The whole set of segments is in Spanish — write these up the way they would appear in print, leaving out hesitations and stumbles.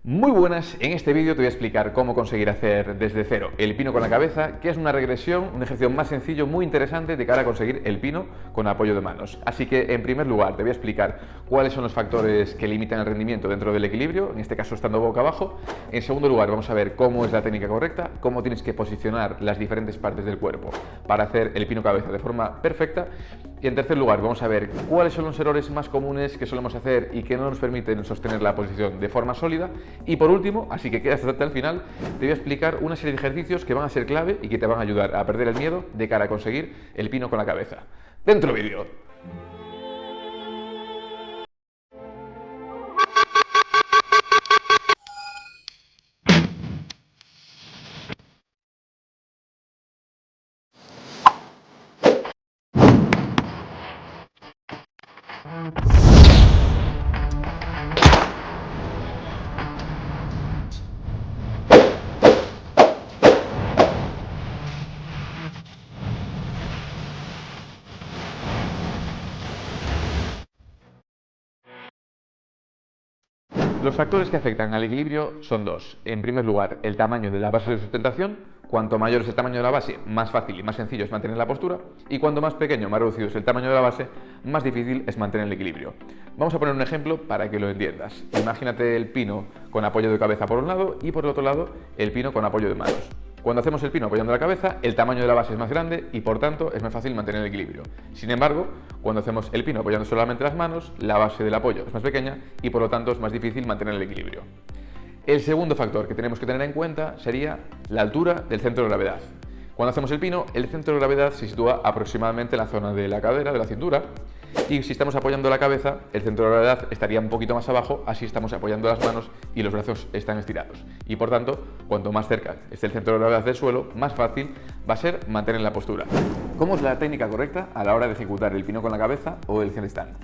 Muy buenas, en este vídeo te voy a explicar cómo conseguir hacer desde cero el pino con la cabeza, que es una regresión, un ejercicio más sencillo, muy interesante de cara a conseguir el pino con apoyo de manos. Así que en primer lugar te voy a explicar cuáles son los factores que limitan el rendimiento dentro del equilibrio, en este caso estando boca abajo. En segundo lugar vamos a ver cómo es la técnica correcta, cómo tienes que posicionar las diferentes partes del cuerpo para hacer el pino cabeza de forma perfecta. Y en tercer lugar vamos a ver cuáles son los errores más comunes que solemos hacer y que no nos permiten sostener la posición de forma sólida. Y por último, así que quédate hasta el final, te voy a explicar una serie de ejercicios que van a ser clave y que te van a ayudar a perder el miedo de cara a conseguir el pino con la cabeza. ¡Dentro vídeo! Los factores que afectan al equilibrio son dos. En primer lugar, el tamaño de la base de sustentación. Cuanto mayor es el tamaño de la base, más fácil y más sencillo es mantener la postura. Y cuanto más pequeño, más reducido es el tamaño de la base, más difícil es mantener el equilibrio. Vamos a poner un ejemplo para que lo entiendas. Imagínate el pino con apoyo de cabeza por un lado y por el otro lado el pino con apoyo de manos. Cuando hacemos el pino apoyando la cabeza, el tamaño de la base es más grande y por tanto es más fácil mantener el equilibrio. Sin embargo, cuando hacemos el pino apoyando solamente las manos, la base del apoyo es más pequeña y por lo tanto es más difícil mantener el equilibrio. El segundo factor que tenemos que tener en cuenta sería la altura del centro de gravedad. Cuando hacemos el pino, el centro de gravedad se sitúa aproximadamente en la zona de la cadera, de la cintura, y si estamos apoyando la cabeza, el centro de gravedad estaría un poquito más abajo, así estamos apoyando las manos y los brazos están estirados. Y por tanto, cuanto más cerca esté el centro de gravedad del suelo, más fácil va a ser mantener la postura. ¿Cómo es la técnica correcta a la hora de ejecutar el pino con la cabeza o el handstand?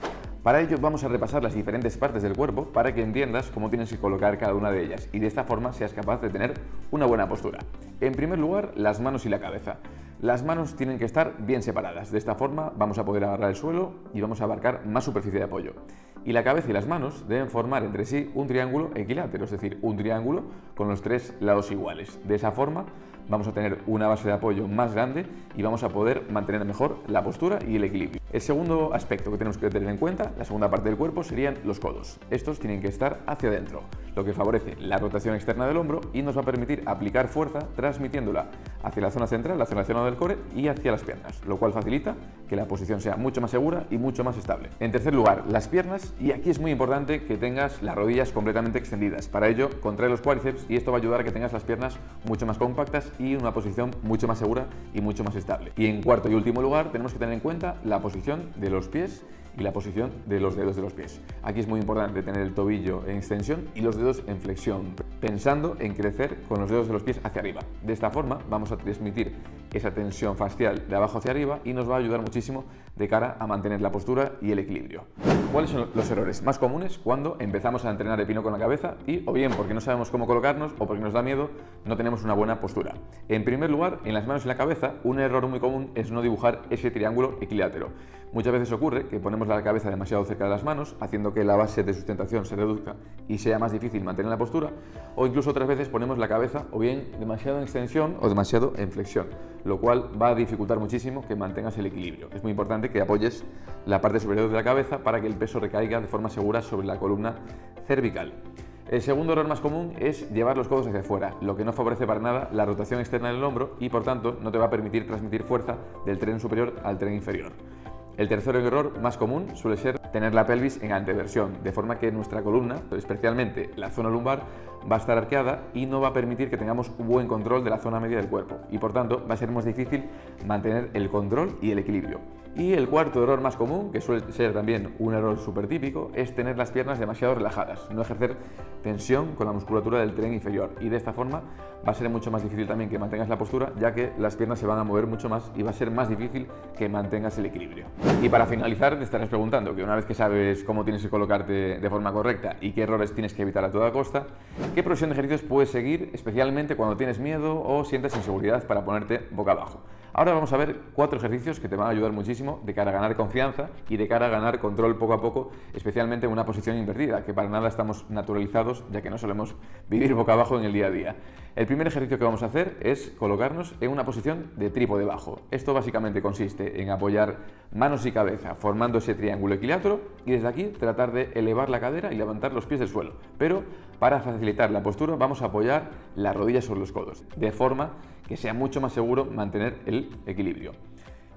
Para ello vamos a repasar las diferentes partes del cuerpo para que entiendas cómo tienes que colocar cada una de ellas y de esta forma seas capaz de tener una buena postura. En primer lugar, las manos y la cabeza. Las manos tienen que estar bien separadas, de esta forma vamos a poder agarrar el suelo y vamos a abarcar más superficie de apoyo. Y la cabeza y las manos deben formar entre sí un triángulo equilátero, es decir, un triángulo con los tres lados iguales. De esa forma vamos a tener una base de apoyo más grande y vamos a poder mantener mejor la postura y el equilibrio. El segundo aspecto que tenemos que tener en cuenta, la segunda parte del cuerpo, serían los codos. Estos tienen que estar hacia adentro, lo que favorece la rotación externa del hombro y nos va a permitir aplicar fuerza transmitiéndola hacia la zona central, hacia la zona del core y hacia las piernas, lo cual facilita que la posición sea mucho más segura y mucho más estable. En tercer lugar, las piernas, y aquí es muy importante que tengas las rodillas completamente extendidas. Para ello, contrae los cuádriceps y esto va a ayudar a que tengas las piernas mucho más compactas y una posición mucho más segura y mucho más estable. Y en cuarto y último lugar, tenemos que tener en cuenta la posición de los pies y la posición de los dedos de los pies. Aquí es muy importante tener el tobillo en extensión y los dedos en flexión, pensando en crecer con los dedos de los pies hacia arriba. De esta forma vamos a transmitir esa tensión facial de abajo hacia arriba y nos va a ayudar muchísimo de cara a mantener la postura y el equilibrio. ¿Cuáles son los errores más comunes cuando empezamos a entrenar el pino con la cabeza y o bien porque no sabemos cómo colocarnos o porque nos da miedo no tenemos una buena postura? En primer lugar, en las manos y la cabeza, un error muy común es no dibujar ese triángulo equilátero. Muchas veces ocurre que ponemos la cabeza demasiado cerca de las manos, haciendo que la base de sustentación se reduzca y sea más difícil mantener la postura, o incluso otras veces ponemos la cabeza o bien demasiado en extensión o demasiado en flexión, lo cual va a dificultar muchísimo que mantengas el equilibrio. Es muy importante que apoyes la parte superior de la cabeza para que el peso recaiga de forma segura sobre la columna cervical. El segundo error más común es llevar los codos hacia afuera, lo que no favorece para nada la rotación externa del hombro y por tanto no te va a permitir transmitir fuerza del tren superior al tren inferior. El tercer error más común suele ser tener la pelvis en anteversión, de forma que nuestra columna, especialmente la zona lumbar, va a estar arqueada y no va a permitir que tengamos un buen control de la zona media del cuerpo y por tanto va a ser más difícil mantener el control y el equilibrio. Y el cuarto error más común, que suele ser también un error súper típico, es tener las piernas demasiado relajadas, no ejercer tensión con la musculatura del tren inferior y de esta forma va a ser mucho más difícil también que mantengas la postura, ya que las piernas se van a mover mucho más y va a ser más difícil que mantengas el equilibrio. Y para finalizar te estarás preguntando que una vez que sabes cómo tienes que colocarte de forma correcta y qué errores tienes que evitar a toda costa, ¿qué progresión de ejercicios puedes seguir especialmente cuando tienes miedo o sientes inseguridad para ponerte boca abajo? Ahora vamos a ver 4 ejercicios que te van a ayudar muchísimo de cara a ganar confianza y de cara a ganar control poco a poco, especialmente en una posición invertida, que para nada estamos naturalizados, ya que no solemos vivir boca abajo en el día a día. El primer ejercicio que vamos a hacer es colocarnos en una posición de trípode bajo. Esto básicamente consiste en apoyar manos y cabeza formando ese triángulo equilátero y desde aquí tratar de elevar la cadera y levantar los pies del suelo. Pero para facilitar la postura vamos a apoyar las rodillas sobre los codos, de forma que sea mucho más seguro mantener el equilibrio.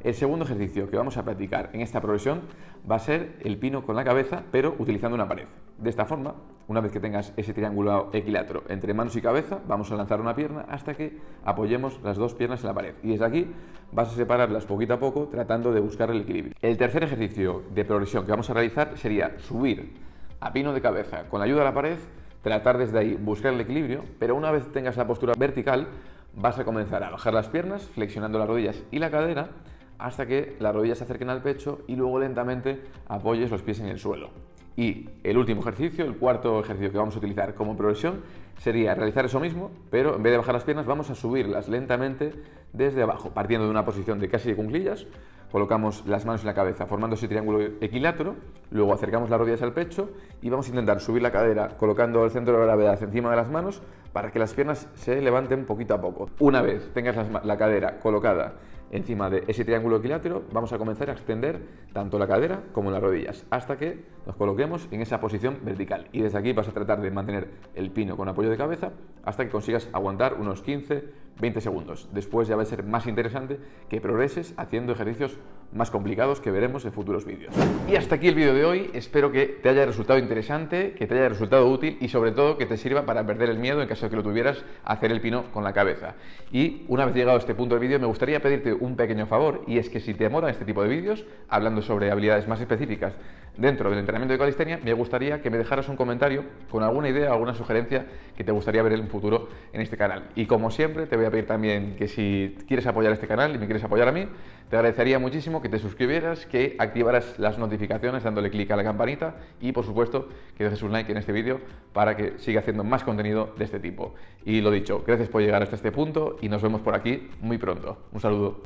El segundo ejercicio que vamos a practicar en esta progresión va a ser el pino con la cabeza, pero utilizando una pared. De esta forma, una vez que tengas ese triángulo equilátero entre manos y cabeza, vamos a lanzar una pierna hasta que apoyemos las dos piernas en la pared. Y desde aquí vas a separarlas poquito a poco, tratando de buscar el equilibrio. El tercer ejercicio de progresión que vamos a realizar sería subir a pino de cabeza con la ayuda de la pared, tratar desde ahí buscar el equilibrio, pero una vez tengas la postura vertical, vas a comenzar a bajar las piernas, flexionando las rodillas y la cadera, hasta que las rodillas se acerquen al pecho y luego lentamente apoyes los pies en el suelo. Y el último ejercicio, el cuarto ejercicio que vamos a utilizar como progresión, sería realizar eso mismo, pero en vez de bajar las piernas vamos a subirlas lentamente desde abajo, partiendo de una posición de casi de cuclillas. Colocamos las manos en la cabeza formando ese triángulo equilátero, luego acercamos las rodillas al pecho y vamos a intentar subir la cadera colocando el centro de gravedad encima de las manos para que las piernas se levanten poquito a poco. Una vez tengas la cadera colocada encima de ese triángulo equilátero, vamos a comenzar a extender tanto la cadera como las rodillas hasta que nos coloquemos en esa posición vertical. Y desde aquí vas a tratar de mantener el pino con apoyo de cabeza hasta que consigas aguantar unos 15-20 segundos. Después ya va a ser más interesante que progreses haciendo ejercicios más complicados que veremos en futuros vídeos. Y hasta aquí el vídeo de hoy. Espero que te haya resultado interesante, que te haya resultado útil y sobre todo que te sirva para perder el miedo en caso de que lo tuvieras a hacer el pino con la cabeza. Y una vez llegado a este punto del vídeo me gustaría pedirte un pequeño favor, y es que si te mola este tipo de vídeos hablando sobre habilidades más específicas dentro del entrenamiento de calistenia, me gustaría que me dejaras un comentario con alguna idea o alguna sugerencia que te gustaría ver en un futuro en este canal. Y como siempre te voy a pedir también que si quieres apoyar este canal y me quieres apoyar a mí, te agradecería muchísimo que te suscribieras, que activaras las notificaciones dándole clic a la campanita y por supuesto que dejes un like en este vídeo para que siga haciendo más contenido de este tipo. Y lo dicho, gracias por llegar hasta este punto y nos vemos por aquí muy pronto. Un saludo.